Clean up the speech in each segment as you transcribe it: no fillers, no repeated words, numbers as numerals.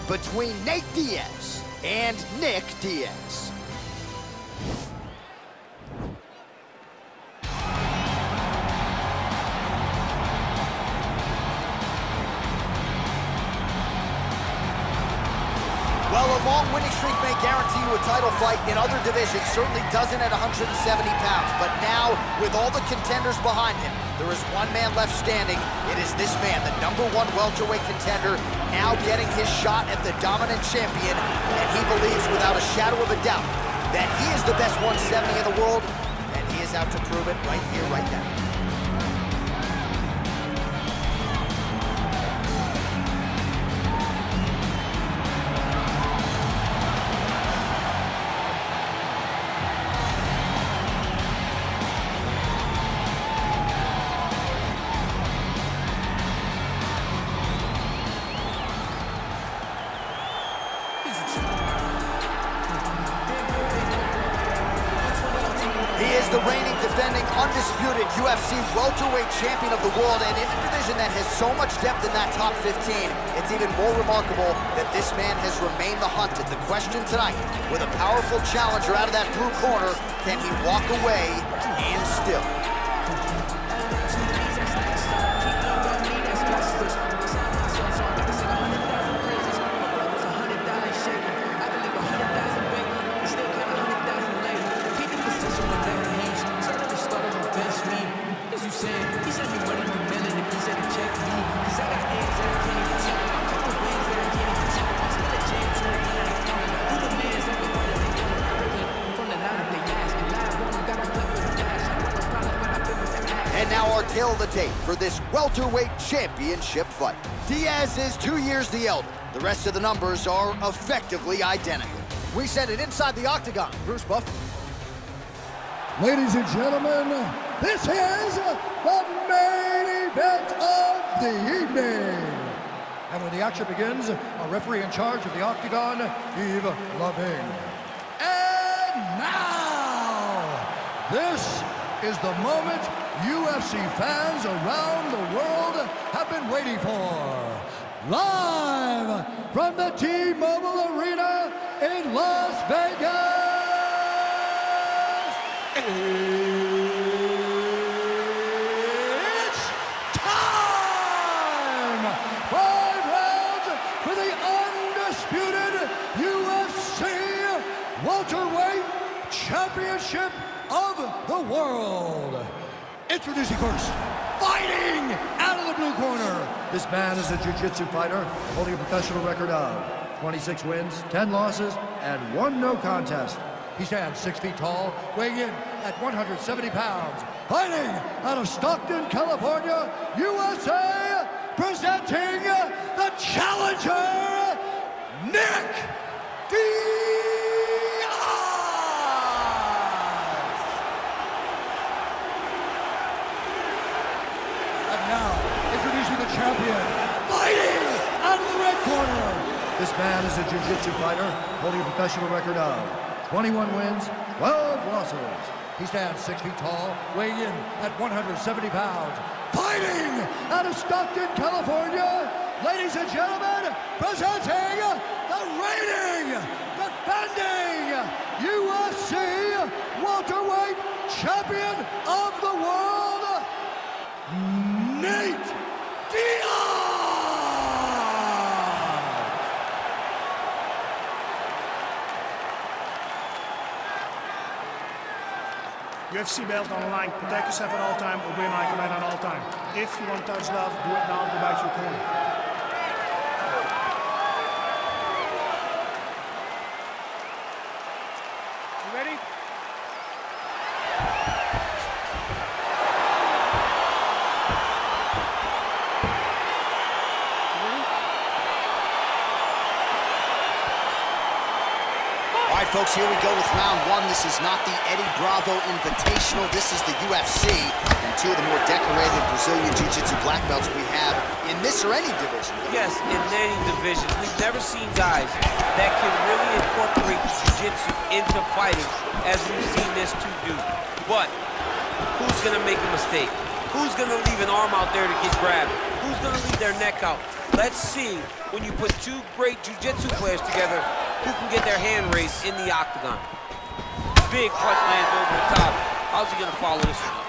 between Nate Diaz and Nick Diaz. Well, a long winning streak may guarantee you a title fight in other divisions, certainly doesn't at 170 pounds. But now, with all the contenders behind him, there is one man left standing. It is this man, the #1 welterweight contender, now getting his shot at the dominant champion. And he believes without a shadow of a doubt that he is the best 170 in the world, and he is out to prove it right here, right now. The reigning, defending, undisputed UFC welterweight champion of the world, and in a division that has so much depth in that top 15, it's even more remarkable that this man has remained the hunted. The question tonight, with a powerful challenger out of that blue corner, can he walk away and still? And now our tale of the tape for this welterweight championship fight. Diaz is 2 years the elder. The rest of the numbers are effectively identical. We send it inside the octagon. Bruce Buff. Ladies and gentlemen, this is the main event of the evening. And when the action begins, our referee in charge of the octagon, Yves Loving. And now, this is the moment UFC fans around the world have been waiting for. Live from the T-Mobile Arena in Las Vegas. It's time! 5 rounds for the undisputed UFC welterweight championship of the world. Introducing first, fighting out of the blue corner. This man is a jiu-jitsu fighter holding a professional record of 26 wins, 10 losses, and 1 no contest. He stands 6 feet tall, weighing in at 170 pounds. Fighting out of Stockton, California, USA, presenting the challenger, Nick Diaz! And now, introducing the champion, fighting out of the red corner. This man is a jiu-jitsu fighter holding a professional record of 21 wins, 12 losses. He stands 6 feet tall, weighing in at 170 pounds. Fighting out of Stockton, California, ladies and gentlemen, presenting the reigning, defending UFC welterweight champion of the world, Nate Diaz! UFC belt on the line. Protect yourself at all time. Obey my command at all time. If you want touch love, do it now. Go back to your corner. You ready? All right, folks, here we go with round 1. This is not the Eddie Bravo Invitational. This is the UFC, and 2 of the more decorated Brazilian Jiu-Jitsu black belts we have in this or any division. Yes, in any division. We've never seen guys that can really incorporate Jiu-Jitsu into fighting as we've seen this 2 do. But who's going to make a mistake? Who's going to leave an arm out there to get grabbed? Who's going to leave their neck out? Let's see, when you put two great jiu-jitsu players together, who can get their hand raised in the octagon. Big punch lands over the top. How's he gonna follow this one up?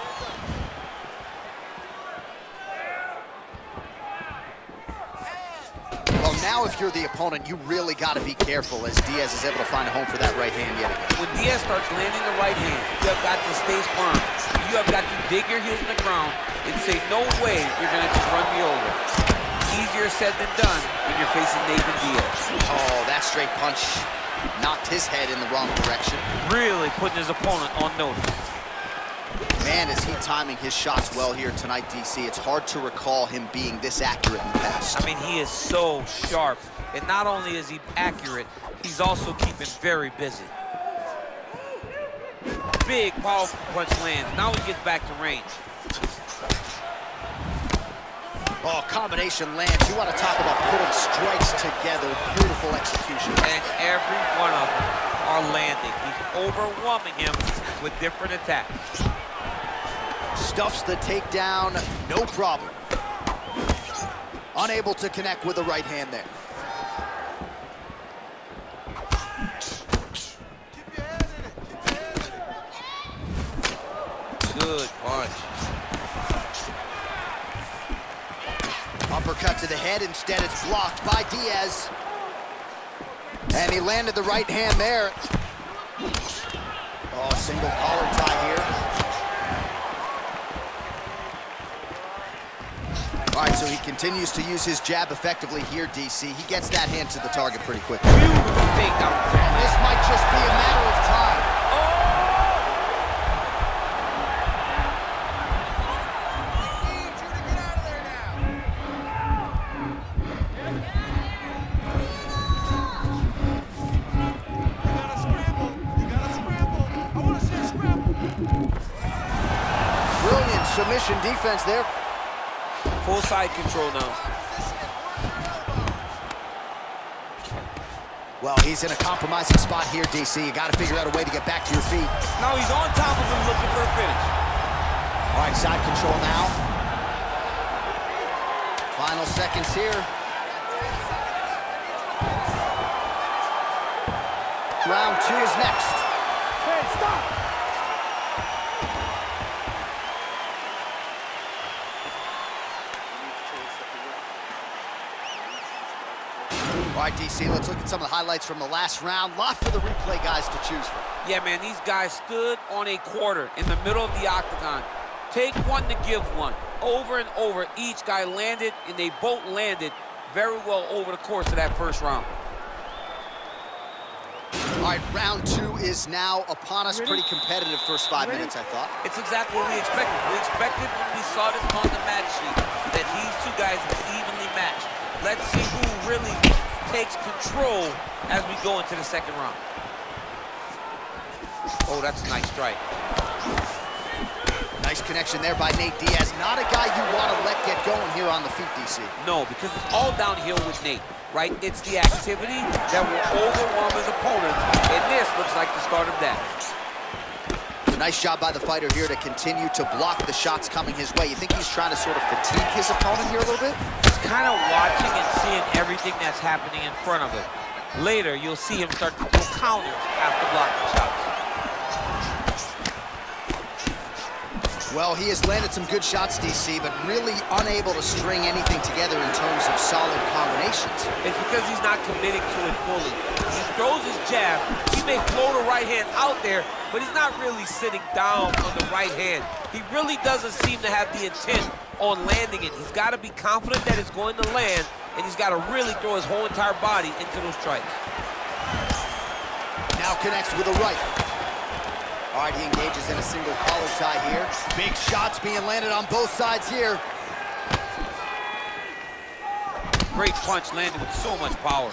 Well, now if you're the opponent, you really got to be careful as Diaz is able to find a home for that right hand yet again. When Diaz starts landing the right hand, you have got to stay firm. You have got to dig your heels in the ground and say, no way you're gonna just run me over. Easier said than done when you're facing Nathan Diaz. Oh, that straight punch knocked his head in the wrong direction. Really putting his opponent on notice. Man, is he timing his shots well here tonight, DC. It's hard to recall him being this accurate in the past. I mean, he is so sharp. And not only is he accurate, he's also keeping very busy. Big, powerful punch lands. Now he gets back to range. Oh, combination lands. You want to talk about putting strikes together. Beautiful execution. And every one of them are landing. He's overwhelming him with different attacks. Stuffs the takedown, no problem. Unable to connect with the right hand there. Good punch. Uppercut to the head, instead it's blocked by Diaz. And he landed the right hand there. Oh, single collar tie here. All right, so he continues to use his jab effectively here, DC. He gets that hand to the target pretty quickly. Beautiful takedown. And this might just be a matter of time. Brilliant submission defense there. Full side control now. Well, he's in a compromising spot here, DC. You got to figure out a way to get back to your feet. Now he's on top of him looking for a finish. All right, side control now. Final seconds here. Round 2 is next. Hey, stop! All right, DC, let's look at some of the highlights from the last round. Lot for the replay guys to choose from. Yeah, man, these guys stood on a quarter in the middle of the octagon. Take one to give one. Over and over, each guy landed, and they both landed very well over the course of that first round. All right, round 2 is now upon us. Pretty competitive first 5 minutes, I thought. It's exactly what we expected. We expected when we saw this on the match sheet that these two guys were evenly matched. Let's see who really takes control as we go into the second round. Oh, that's a nice strike. Nice connection there by Nate Diaz. Not a guy you want to let get going here on the feet, DC. No, because it's all downhill with Nate, right? It's the activity that will overwhelm his opponents, and this looks like the start of that. Nice job by the fighter here to continue to block the shots coming his way. You think he's trying to sort of fatigue his opponent here a little bit? He's kind of watching and seeing everything that's happening in front of him. Later, you'll see him start to throw counters after blocking shots. Well, he has landed some good shots, DC, but really unable to string anything together in terms of solid combinations. It's because he's not committing to it fully. He throws his jab. He may throw the right hand out there, but he's not really sitting down on the right hand. He really doesn't seem to have the intent on landing it. He's got to be confident that it's going to land, and he's got to really throw his whole entire body into those strikes. Now connects with a right. All right, he engages in a single collar tie here. Big shots being landed on both sides here. Great punch landed with so much power.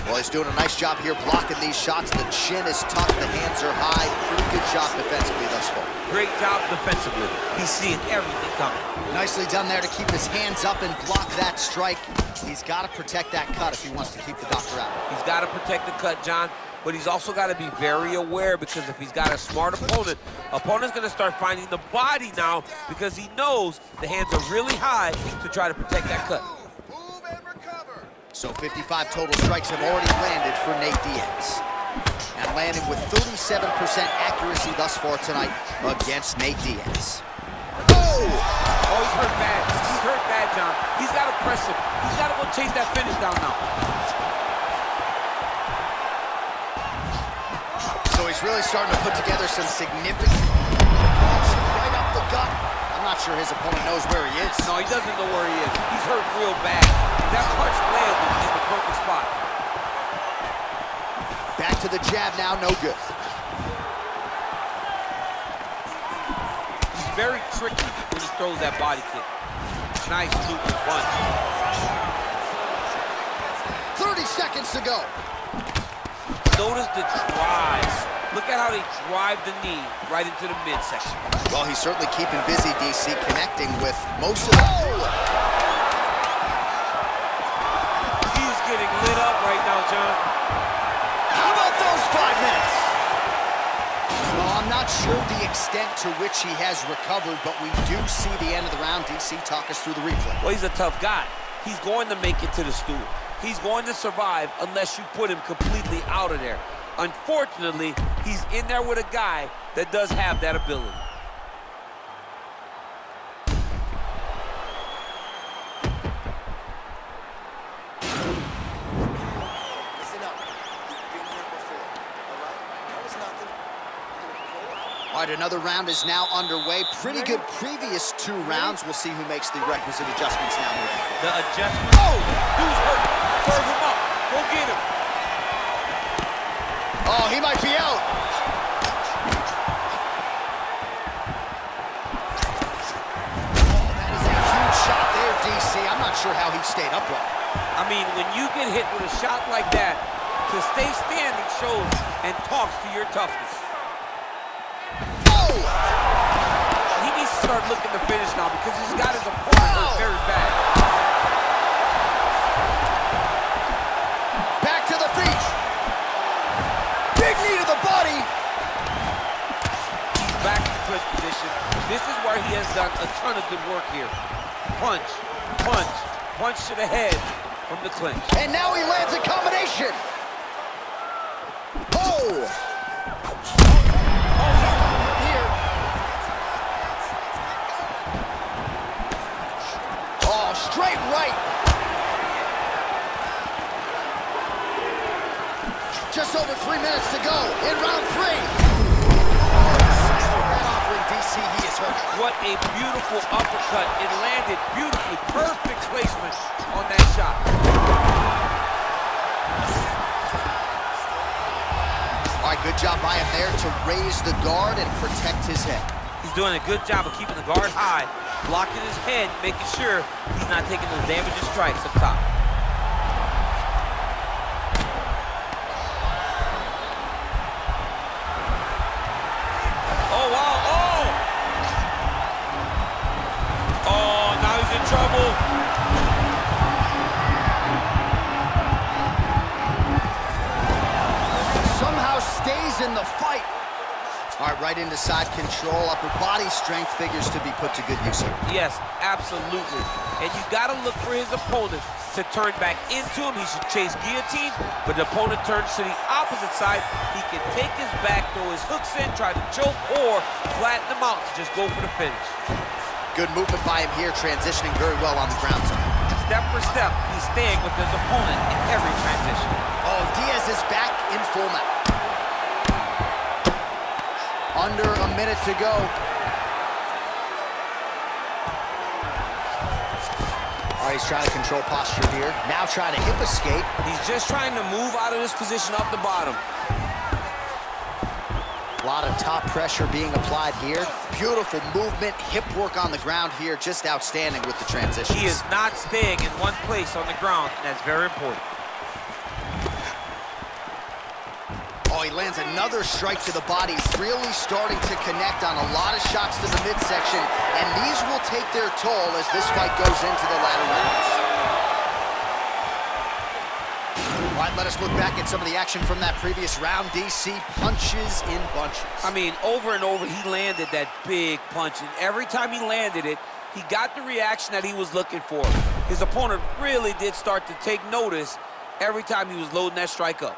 Well, he's doing a nice job here blocking these shots. The chin is tucked, the hands are high. Pretty good job defensively thus far. Great job defensively. He's seeing everything coming. Nicely done there to keep his hands up and block that strike. He's got to protect that cut if he wants to keep the doctor out. He's got to protect the cut, John. but he's also got to be very aware, because if he's got a smart opponent's going to start finding the body now, because he knows the hands are really high to try to protect that cut. So 55 total strikes have already landed for Nate Diaz. And landing with 37% accuracy thus far tonight against Nate Diaz. Oh, he's hurt bad. He's hurt bad, John. He's got to press him. He's got to go chase that finish down now. So he's really starting to put together some significant right up the gut. I'm not sure his opponent knows where he is. No, he doesn't know where he is. He's hurt real bad. That punch landed in the perfect spot. Back to the jab now, no good. He's very tricky when he throws that body kick. Nice looping punch. 30 seconds to go. Notice the drive. Look at how they drive the knee right into the midsection. Well, he's certainly keeping busy, DC, connecting with most of the... He's getting lit up right now, John. How about those 5 minutes? Well, I'm not sure the extent to which he has recovered, but we do see the end of the round. DC, talk us through the replay. Well, he's a tough guy. He's going to make it to the stool. He's going to survive unless you put him completely out of there. Unfortunately, he's in there with a guy that does have that ability. Listen up. You've been here before, all right? That was nothing. All right, another round is now underway. Pretty good previous 2 rounds. We'll see who makes the requisite adjustments now. The adjustment. Oh, dude's hurt. Serve him up. Go get him. Oh, he might be out. Oh, that is a huge shot there, DC. I'm not sure how he stayed upright. I mean, when you get hit with a shot like that, to stay standing shows and talks to your toughness. Oh! He needs to start looking to finish now, because he's got his opponent hurt very bad. Back to the feet. Big knee to the body. He's back in clinch position. This is where he has done a ton of good work here. Punch, punch, punch to the head from the clinch. And now he lands a combination. Oh! Here. Oh, straight right. Just over 3 minutes to go in round 3. DC, he is hurt. What a beautiful uppercut. It landed beautifully. Perfect placement on that shot. All right, good job by him there to raise the guard and protect his head. He's doing a good job of keeping the guard high, blocking his head, making sure he's not taking those damaging strikes up top. Trouble. Somehow stays in the fight. All right, right into side control. Upper body strength figures to be put to good use here. Yes, absolutely. And you got to look for his opponent to turn back into him. He should chase guillotine, but the opponent turns to the opposite side. He can take his back, throw his hooks in, try to choke, or flatten him out and just go for the finish. Good movement by him here, transitioning very well on the ground zone. Step for step, he's staying with his opponent in every transition. Oh, Diaz is back in full mount. Under a minute to go. All right, he's trying to control posture here. Now trying to hip escape. He's just trying to move out of this position up the bottom. A lot of top pressure being applied here. Beautiful movement, hip work on the ground here. Just outstanding with the transitions. He is not staying in one place on the ground, and that's very important. Oh, he lands another strike to the body. He's really starting to connect on a lot of shots to the midsection, and these will take their toll as this fight goes into the latter rounds. All right, let us look back at some of the action from that previous round. DC, punches in bunches. I mean, over and over, he landed that big punch, and every time he landed it, he got the reaction that he was looking for. His opponent really did start to take notice every time he was loading that strike up.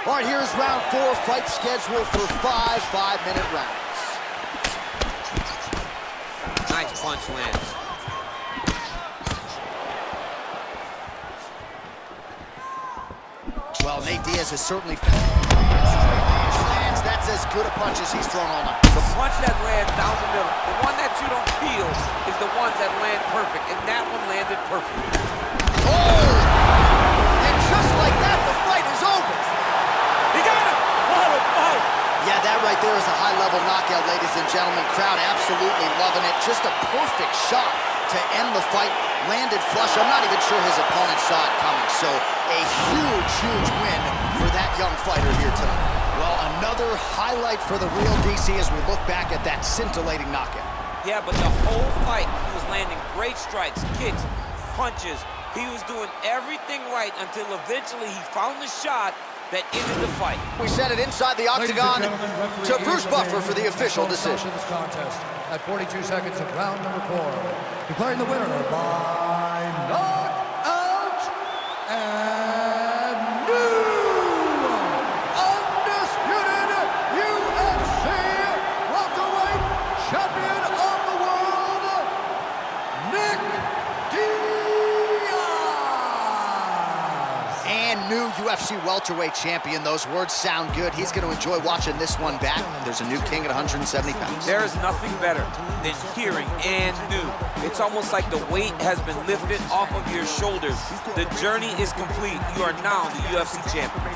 All right, here's round 4, fight scheduled for 5 5-minute rounds. Nice punch lands. Well, Nate Diaz has certainly lands. That's as good a punch as he's thrown all night. The punch that lands down the middle, the one that you don't feel, is the ones that land perfect, and that one landed perfect. Oh! And just like that, the fight is over. He got him! What a fight! Yeah, that right there is a high-level knockout, ladies and gentlemen. Crowd absolutely loving it. Just a perfect shot to end the fight. Landed flush. I'm not even sure his opponent saw it coming. So a huge, huge win for that young fighter here tonight. Well, another highlight for the real DC as we look back at that scintillating knockout. Yeah, but the whole fight, he was landing great strikes, kicks, punches. He was doing everything right until eventually he found the shot that ended the fight. We send it inside the octagon to Bruce Buffer for the official decision. This contest at 42 seconds of round number 4, declaring the winner by knockout and new undisputed UFC welterweight champion of the world, Nick Diaz. And new UFC welterweight champion. Those words sound good. He's going to enjoy watching this one back. There's a new king at 170 pounds. There is nothing better than hearing and new. It's almost like the weight has been lifted off of your shoulders. The journey is complete. You are now the UFC champion.